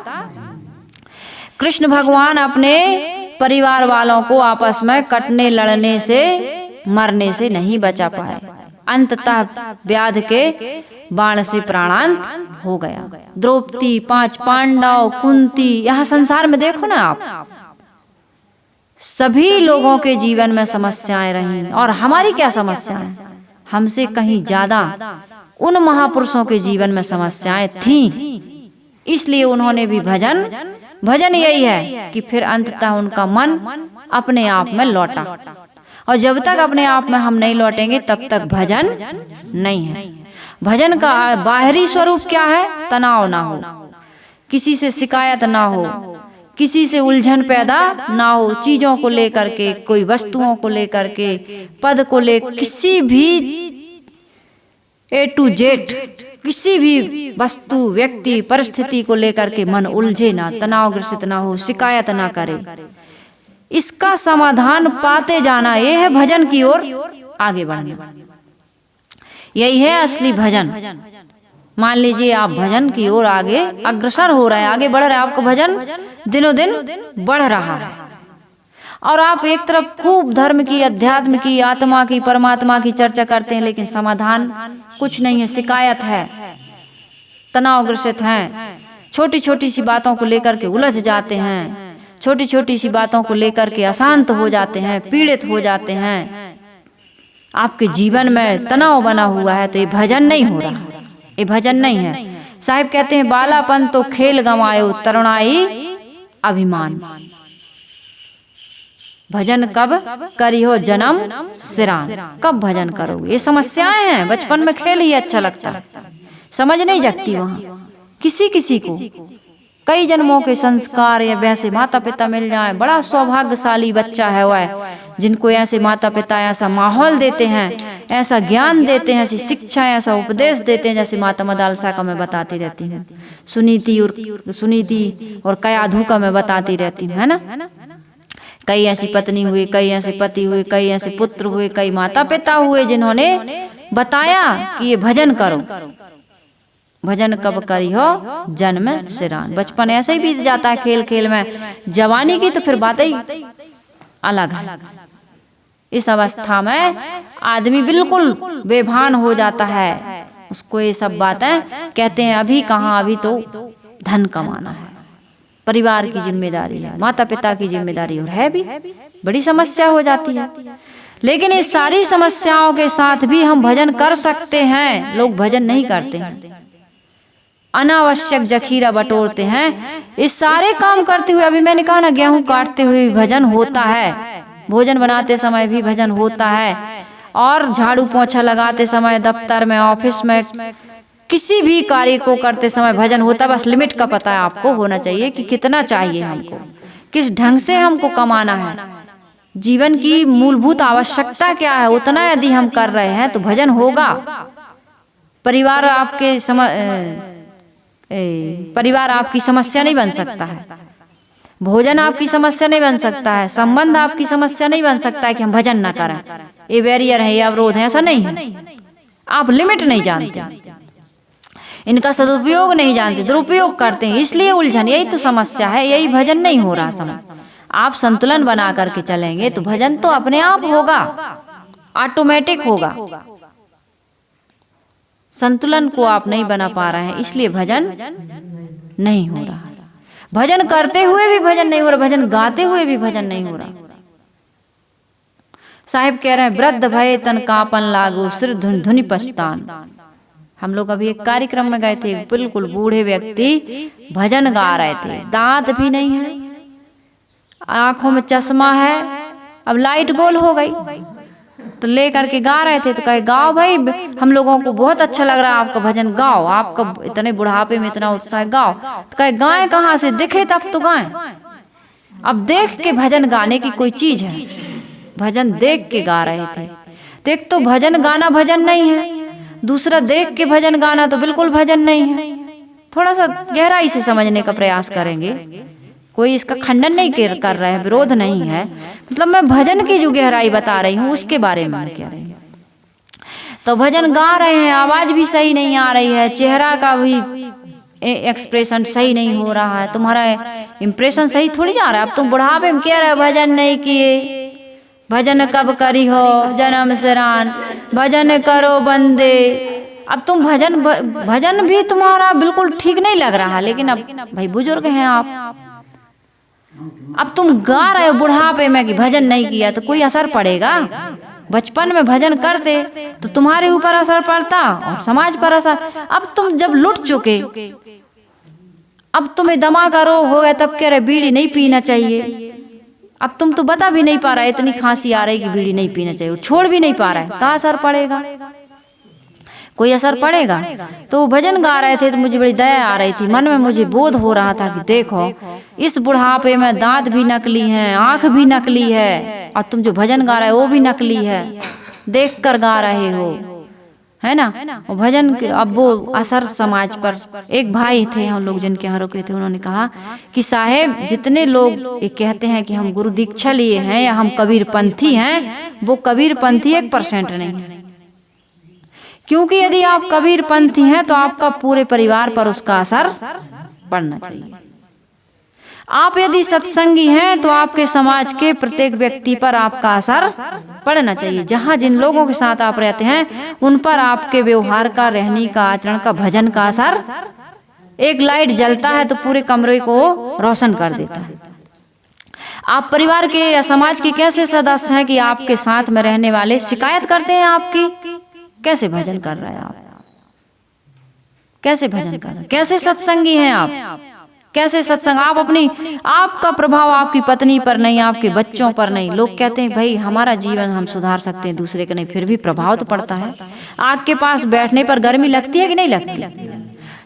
कृष्ण भगवान अपने परिवार वालों को आपस में कटने लड़ने से, मरने से नहीं बचा पाए, अंततः व्याध के बाण से प्राणांत हो गया। द्रौपदी, 5 पांडव, कुंती, यहाँ संसार में देखो ना आप, सभी लोगों के जीवन में समस्याएं रहीं, और हमारी क्या समस्याएं, हमसे कहीं ज्यादा उन महापुरुषों के जीवन में समस्याएं थीं। इसलिए उन्होंने भी भजन यही है कि फिर अंततः उनका मन अपने आप में लौटा, और जब तक अपने आप में हम नहीं लौटेंगे तब तक भजन नहीं है। भजन का बाहरी स्वरूप क्या है? तनाव ना हो, किसी से शिकायत ना हो, किसी से उलझन पैदा ना हो, चीजों को लेकर के, कोई वस्तुओं को लेकर के, पद को ले, किसी भी A to Z, किसी भी वस्तु, व्यक्ति, परिस्थिति को लेकर के मन उलझे ना, तनावग्रसित ना हो, शिकायत ना करे। इसका समाधान पाते जाना, यह है भजन की ओर आगे बढ़ना। यही है असली भजन। मान लीजिए आप भजन की ओर आगे अग्रसर हो रहे हैं, आगे बढ़ रहे हैं, आपका भजन दिनों दिन बढ़ रहा है, और आप एक तरफ खूब धर्म की, अध्यात्म की, आत्मा की, परमात्मा की चर्चा करते हैं, लेकिन समाधान कुछ नहीं है, शिकायत है, तनावग्रसित हैं, छोटी छोटी सी बातों को लेकर के उलझ जाते हैं, छोटी छोटी सी बातों को लेकर के अशांत हो जाते हैं, पीड़ित हो जाते हैं, आपके जीवन में तनाव बना हुआ है, तो ये भजन नहीं हो रहा, ये भजन नहीं है। साहिब कहते हैं, बालापन तो खेल गंवायो, तरुणाई अभिमान। भजन कब करियो जन्म सिरान, कब भजन करोगे? ये समस्याएं हैं, बचपन में खेल ही अच्छा लगता है, समझ नहीं जगती वहाँ किसी किसी को। कई जन्मों के संस्कार या वैसे माता पिता मिल जाए, बड़ा सौभाग्यशाली बच्चा है वह, जिनको ऐसे माता पिता ऐसा माहौल देते हैं, ऐसा ज्ञान देते हैं, ऐसी शिक्षा, ऐसा उपदेश देते हैं, जैसे माता मदालसा का मैं बताती रहती हूँ, सुनीति और कयाधु का मैं बताती रहती हूँ, है ना। कई ऐसी पत्नी हुई, कई ऐसे पति हुए, कई ऐसे पुत्र हुए, कई माता पिता हुए, जिन्होंने बताया कि ये भजन करो। भजन कब करी हो जन्म सिरान। बचपन ऐसे ही बीत जाता है खेल खेल में, जवानी की तो फिर बात ही अलग है। इस अवस्था में आदमी बिल्कुल बेभान हो जाता है, उसको ये सब बातें कहते हैं, अभी कहाँ, अभी तो धन कमाना है, परिवार की जिम्मेदारी है, माता पिता की जिम्मेदारी, और है भी बड़ी समस्या हो जाती है। लेकिन इस सारी समस्याओं के साथ भी हम भजन कर सकते हैं। लोग भजन नहीं करते हैं, अनावश्यक जखीरा बटोरते हैं। इस सारे काम करते हुए, अभी मैंने कहा ना, गेहूं काटते हुए भी भजन होता है, भोजन बनाते समय भी भजन होता है, और झाड़ू पोछा लगाते समय, दफ्तर में, ऑफिस में, किसी भी कार्य को करते समय भजन होता है। बस लिमिट का पता है आपको होना चाहिए कि कितना चाहिए हमको, किस ढंग से हमको कमाना है, जीवन की मूलभूत आवश्यकता क्या है, उतना यदि हम कर रहे हैं तो भजन होगा। परिवार आपकी समस्या नहीं बन सकता है, भोजन आपकी समस्या नहीं बन सकता है, संबंध आपकी समस्या नहीं बन सकता है कि हम भजन ना करें, ये बैरियर है, ये अवरोध है, ऐसा नहीं है। आप लिमिट नहीं जानते, इनका सदुपयोग नहीं जानते, दुरुपयोग करते हैं, इसलिए उलझन। यही तो समस्या है, यही भजन नहीं हो रहा समझ। आप संतुलन बना करके चलेंगे तो भजन तो अपने आप होगा, ऑटोमेटिक होगा। संतुलन को आप नहीं बना पा रहे हैं, इसलिए भजन नहीं हो रहा। भजन करते हुए भी भजन नहीं हो रहा, भजन गाते हुए भी भजन नहीं हो रहा। साहिब कह रहे हैं, वृद्ध भय तन कापन लागो, सिर धुनि पछतान। हम लोग अभी एक कार्यक्रम में गए थे, बिल्कुल बूढ़े व्यक्ति भजन गा रहे थे, दांत भी नहीं है, आंखों में चश्मा है, अब लाइट गोल हो गई, तो ले करके गा रहे थे। तो कहे, गाओ भाई, हम लोगों को बहुत अच्छा लग रहा है आपका भजन, गाओ, आपका इतने बुढ़ापे में इतना उत्साह, गाओ। तो कहे, गाएं कहाँ से, दिखे तब तो गाएं। अब देख के भजन गाने की कोई चीज है, भजन देख के गा रहे थे। तो एक तो भजन गाना भजन नहीं है, दूसरा देख के भजन गाना तो बिल्कुल भजन नहीं है। थोड़ा सा गहराई से समझने का प्रयास करेंगे, कोई इसका खंडन नहीं कर रहा है, विरोध नहीं है, मतलब मैं भजन की जो गहराई बता रही हूँ उसके बारे में कह रही हूँ। तो भजन गा रहे हैं, आवाज भी सही नहीं आ रही है, चेहरा का भी एक्सप्रेशन सही नहीं हो रहा है, तुम्हारा इम्प्रेशन सही थोड़ी जा रहा है। अब तुम बुढ़ापे में कह रहे हो भजन नहीं किए, भजन कब करी हो जन्म सिरान, भजन करो बंदे। अब तुम भजन भी तुम्हारा बिल्कुल ठीक नहीं लग रहा, लेकिन अब भाई बुजुर्ग हैं आप, अब तुम गा रहे हो बुढ़ापे में कि भजन नहीं किया तो कोई असर पड़ेगा? बचपन में भजन करते तो तुम्हारे ऊपर असर पड़ता और समाज पर असर। अब तुम जब लुट चुके, अब तुम्हें दमा का रोग हो गया, तब कह रहे बीड़ी नहीं पीना चाहिए। अब तुम तो बता भी नहीं पा रहा है, इतनी खांसी आ रही कि बीड़ी नहीं पीना चाहिए, छोड़ भी नहीं पा रहा है, कहाँ असर पड़ेगा? कोई असर पड़ेगा? तो भजन गा रहे थे तो मुझे बड़ी दया आ रही थी, मन में मुझे बोध हो रहा था कि देखो इस बुढ़ापे में दांत भी नकली हैं, आंख भी नकली है, और तुम जो भजन गा रहे हो वो भी नकली है, देख कर गा रहे हो, है ना? और भजन अब वो असर समाज पर। एक भाई थे हम लोग जिनके यहाँ रुके थे, उन्होंने कहा कि साहेब जितने लोग ये कहते हैं कि हम गुरु दीक्षा लिए हैं या हम कबीर पंथी हैं, वो कबीर पंथी 1% नहीं है। क्योंकि यदि आप कबीर पंथी हैं तो आपका पूरे परिवार पर उसका असर पड़ना चाहिए। आप यदि सत्संगी हैं तो आपके समाज के प्रत्येक व्यक्ति पर आपका असर पड़ना चाहिए। जहाँ जिन लोगों के साथ आप रहते हैं उन पर आपके व्यवहार का, रहने का, आचरण का, भजन का असर। एक लाइट जलता है तो पूरे कमरे को रोशन कर देता है। आप परिवार के या समाज के कैसे सदस्य हैं कि आपके साथ में रहने वाले शिकायत करते हैं आपकी, कैसे भजन कर रहे हैं आप, कैसे भजन कर रहे हैं, कैसे सत्संगी हैं आप, कैसे सत्संग। आप अपनी, आपका प्रभाव आपकी पत्नी पर नहीं, आपके बच्चों पर नहीं। लोग कहते हैं भाई हमारा जीवन हम सुधार सकते हैं, दूसरे का नहीं, फिर भी प्रभाव तो पड़ता है। आग के पास बैठने पर गर्मी लगती है कि नहीं लगती?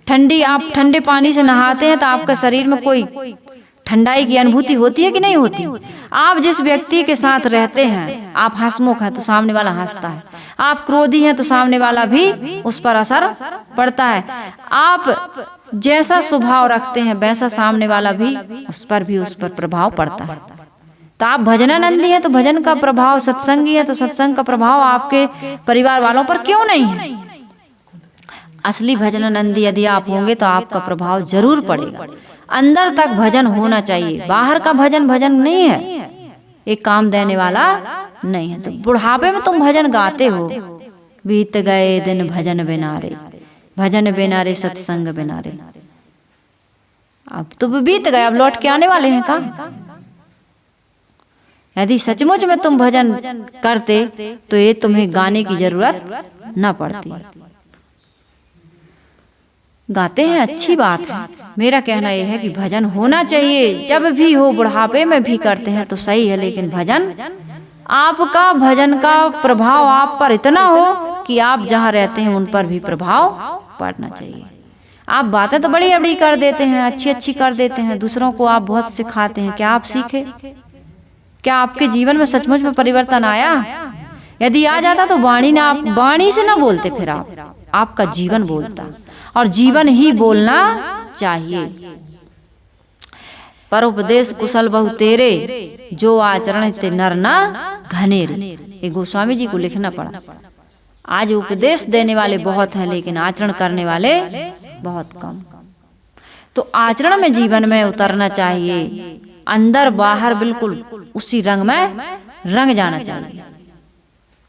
ठंडी, आप ठंडे पानी से नहाते हैं तो आपका शरीर में कोई ठंडाई की अनुभूति होती है कि नहीं होती? आप जिस व्यक्ति के साथ रहते हैं, आप हंसमुख हैं तो सामने वाला हंसता है, आप क्रोधी हैं तो सामने वाला भी उस पर असर पड़ता है। आप जैसा स्वभाव रखते हैं वैसा सामने वाला भी उस पर प्रभाव पड़ता है। तो आप भजनानंदी हैं तो भजन का प्रभाव, सत्संगी है तो सत्संग का प्रभाव आपके परिवार वालों पर क्यों नहीं है? असली भजनानंदी यदि आप होंगे तो आपका प्रभाव जरूर पड़ेगा। अंदर तक भजन होना चाहिए, बाहर का भजन भजन नहीं है, एक काम देने वाला नहीं है। तो बुढ़ापे में तुम भजन गाते हो, बीत गए दिन भजन बिना रे, भजन बिना रे, सत्संग बिना रे। अब तो बीत गए, अब लौट के आने वाले हैं का? यदि सचमुच में तुम भजन करते तो ये तुम्हें गाने की जरूरत न पड़ती। गाते हैं, अच्छी बात है। मेरा कहना यह है कि भजन होना चाहिए, जब भी हो, बुढ़ापे में भी करते हैं तो सही है, लेकिन भजन, आपका भजन का प्रभाव आप पर इतना हो कि आप जहाँ रहते हैं उन पर भी प्रभाव पड़ना चाहिए। आप बातें तो बड़ी बड़ी कर देते हैं, अच्छी अच्छी कर देते हैं, दूसरों को आप बहुत सिखाते हैं, क्या आप सीखे? क्या आपके जीवन में सचमुच में परिवर्तन आया? यदि आ जाता तो वाणी ना, आप वाणी से ना बोलते, फिर आपका जीवन बोलता, और जीवन ही बोलना चाहिए। पर उपदेश कुशल बहु तेरे, जो आचरण ते नर ना घनेरे। ये गोस्वामी जी को लिखना पड़ा। आज उपदेश देने वाले बहुत हैं लेकिन आचरण करने वाले बहुत कम। तो आचरण में जीवन में उतरना चाहिए, अंदर बाहर बिल्कुल उसी रंग में रंग जाना चाहिए।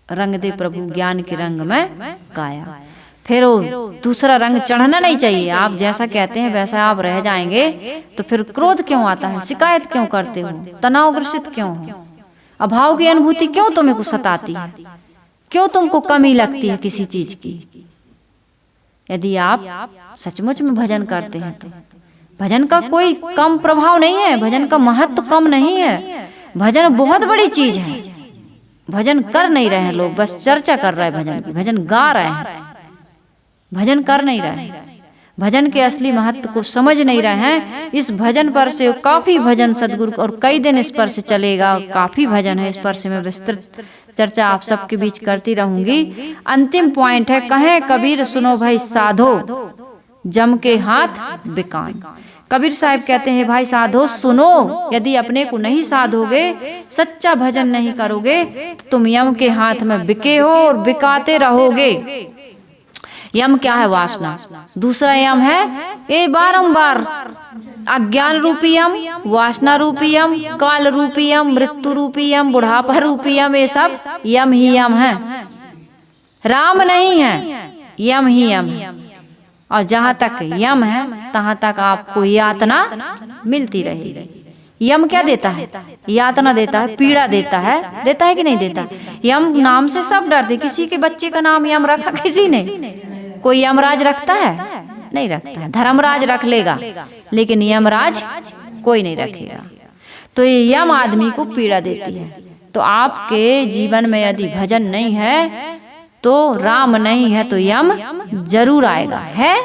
रंग दे प्रभु ज्ञान के रंग में काया। फिर दूसरा रंग चढ़ना नहीं चाहिए। आप जैसा कहते हैं वैसा आप रह जाएंगे तो फिर क्रोध क्यों आता है, शिकायत क्यों करते हो, तनाव ग्रसित क्यों हो, अभाव की अनुभूति क्यों तुम्हें को सताती है, क्यों तुमको कमी लगती है किसी चीज की? यदि आप सचमुच में भजन करते हैं तो भजन का कोई कम प्रभाव नहीं है, भजन का महत्व कम नहीं है। भजन बहुत बड़ी चीज है। भजन कर नहीं रहे हैं लोग, बस चर्चा कर रहे हैं भजन की, भजन गा रहे हैं, भजन कर नहीं रहे हैं, भजन के असली महत्व को समझ नहीं रहे हैं। इस भजन पर से काफी भजन सदगुरु, और कई दिन इस पर से चलेगा, काफी भजन है, इस पर से मैं विस्तृत चर्चा आप सबके बीच करती रहूंगी। अंतिम पॉइंट है, कहें कबीर सुनो भाई साधो, जम के हाथ बिकान। कबीर साहब कहते हैं भाई साधो सुनो, यदि अपने को नहीं साधोगे, सच्चा भजन नहीं करोगे तो तुम यम के हाथ में बिके हो और बिकाते रहोगे। यम क्या है? वासना। दूसरा यम है ये बारंबार अज्ञान रूपी यम, वासना रूपी यम, काल रूपी यम, मृत्यु रूपी यम, बुढ़ापा रूपी यम। ये सब यम ही यम है, राम नहीं है, यम ही यम है। और जहाँ तक यम है तहाँ तक आपको यातना मिलती रहेगी। यम क्या देता है? यातना देता है, पीड़ा देता है कि नहीं देता? यम नाम से सब डरते। किसी के बच्चे का नाम यम रखा किसी ने? कोई यमराज रखता है? नहीं रखता है। धर्मराज रख लेगा, लेकिन यमराज कोई नहीं रखेगा। तो ये यम आदमी को पीड़ा देती है। तो आपके जीवन में यदि भजन नहीं है, तो राम नहीं है, तो यम जरूर आएगा। है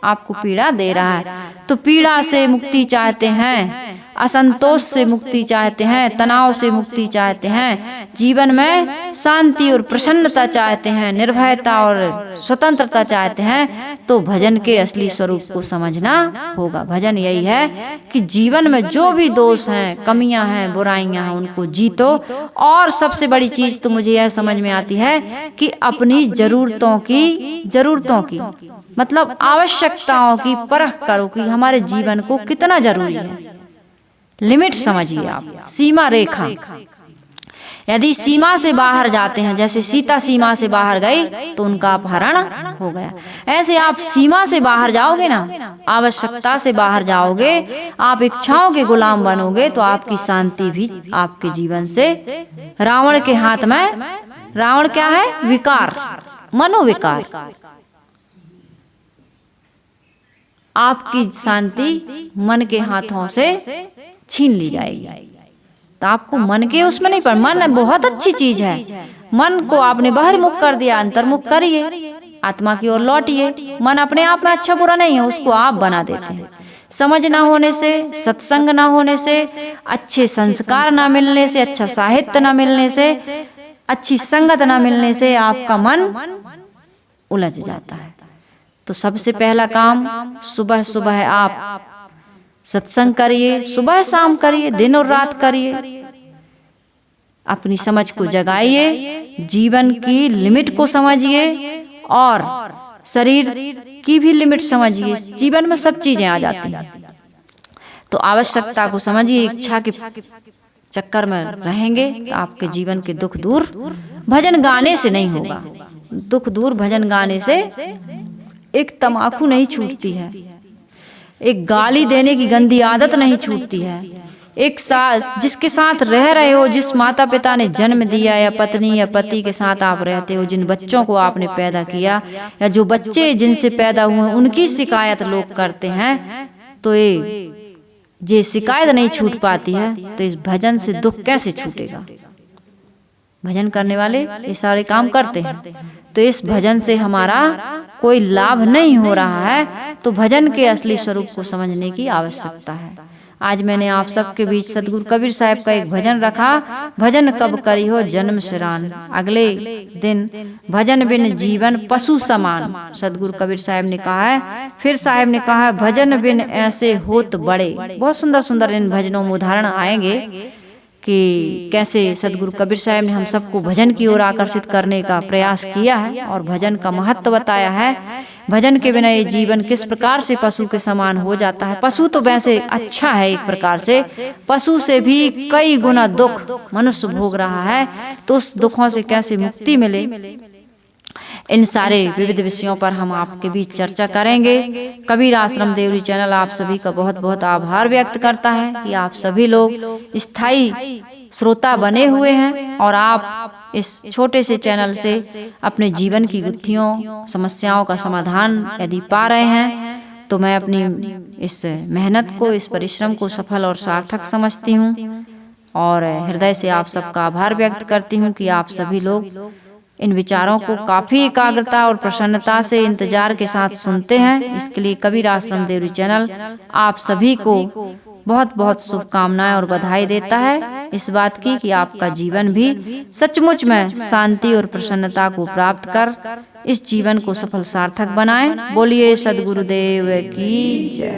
आपको पीड़ा दे रहा है, तो पीड़ा से मुक्ति चाहते हैं, असंतोष से मुक्ति चाहते हैं, तनाव से मुक्ति चाहते हैं, जीवन में शांति और प्रसन्नता चाहते हैं, निर्भयता और स्वतंत्रता चाहते हैं, तो भजन के असली स्वरूप को समझना होगा। भजन यही है कि जीवन में जो भी दोष हैं, कमियां हैं, बुराइयां हैं, उनको जीतो। और सबसे बड़ी चीज तो मुझे यह समझ में आती है कि अपनी जरूरतों की मतलब आवश्यकताओं की परख करो कि हमारे जीवन को कितना जरूरी है। लिमिट समझिए आप, सीमा रेखा। यदि सीमा से बाहर जाते हैं, जैसे सीता सीमा से बाहर गई तो उनका अपहरण हो गया, ऐसे आप सीमा से बाहर जाओगे ना, आवश्यकता से बाहर जाओगे, आप इच्छाओं के गुलाम बनोगे, तो आपकी शांति भी आपके जीवन से। रावण के हाथ में, रावण क्या है? विकार, मनोविकार। आपकी शांति मन के हाथों से छीन ली जाएगी। तो आपको मन के उसमें नहीं, पर मन बहुत अच्छी चीज है। मन को आपने बहिर्मुख कर दिया, अंतर्मुख करिए, आत्मा की ओर लौटिए। मन अपने आप में अच्छा बुरा नहीं है, उसको आप बना देते हैं। समझ ना होने से, सत्संग ना होने से, अच्छे संस्कार ना मिलने से, अच्छा साहित्य ना मिलने से, अच्छी संगत ना मिलने से आपका मन उलझ जाता है। तो सबसे पहला काम, सुबह सुबह आप सत्संग करिए, सुबह शाम करिए, दिन और रात करिए। अपनी समझ को जगाइए, जीवन की लिमिट को समझिए और शरीर की भी लिमिट समझिए। जीवन में सब चीजें आ जाती हैं, तो आवश्यकता को समझिए। इच्छा के चक्कर में रहेंगे तो आपके जीवन के दुख दूर भजन गाने से नहीं होगा। दुख दूर भजन गाने से एक तमाकू नहीं छूटती है, एक गाली देने की गंदी आदत नहीं छूटती है, एक साथ जिसके साथ रह रहे हो, जिस माता पिता ने जन्म दिया, या पत्नी या पति के साथ आप रहते हो, जिन बच्चों को आपने पैदा किया, या जो बच्चे जिनसे पैदा हुए, उनकी शिकायत लोग करते हैं। तो ये शिकायत नहीं छूट पाती है, तो इस भजन से दुख कैसे छूटेगा? भजन करने वाले ये सारे काम करते हैं, तो इस भजन से हमारा कोई लाभ नहीं हो रहा है। तो भजन के असली स्वरूप को समझने की आवश्यकता है। आज मैंने आप सबके बीच सदगुरु कबीर साहब का एक भजन रखा, भजन कब करी हो जन्म सिरान। अगले दिन भजन बिन जीवन पशु समान, सदगुरु कबीर साहब ने कहा है। फिर साहब ने कहा है, भजन बिन ऐसे होत बड़े। बहुत सुंदर सुंदर इन भजनों में उदाहरण आएंगे कि कैसे सदगुरु कबीर साहब ने हम सबको भजन की ओर आकर्षित करने का प्रयास किया है और भजन का महत्व बताया है। भजन के बिना ये जीवन किस प्रकार से पशु के समान हो जाता है। पशु तो वैसे अच्छा है एक प्रकार से, पशु से भी कई गुना दुख मनुष्य भोग रहा है, तो उस दुखों से कैसे मुक्ति मिले, इन सारे विविध विषयों पर हम आपके बीच चर्चा करेंगे। कबीर आश्रम देवरी चैनल आप सभी का बहुत बहुत आभार व्यक्त करता है कि आप सभी लोग स्थायी श्रोता बने हुए हैं और आप इस छोटे से चैनल से अपने जीवन की गुत्थियों, समस्याओं का समाधान यदि पा रहे हैं, तो मैं अपनी इस मेहनत को, इस परिश्रम को सफल और सार्थक समझती हूँ और हृदय से आप सबका आभार व्यक्त करती हूँ कि आप सभी लोग इन विचारों को काफी एकाग्रता और प्रसन्नता से इंतजार के साथ सुनते हैं। इसके लिए कबीर आश्रम देवरी चैनल आप सभी को बहुत बहुत शुभकामनाएं और बधाई देता है इस बात की कि आपका जीवन भी सचमुच में शांति और प्रसन्नता को प्राप्त कर इस जीवन को सफल सार्थक बनाएं। बोलिए सद्गुरुदेव की जय।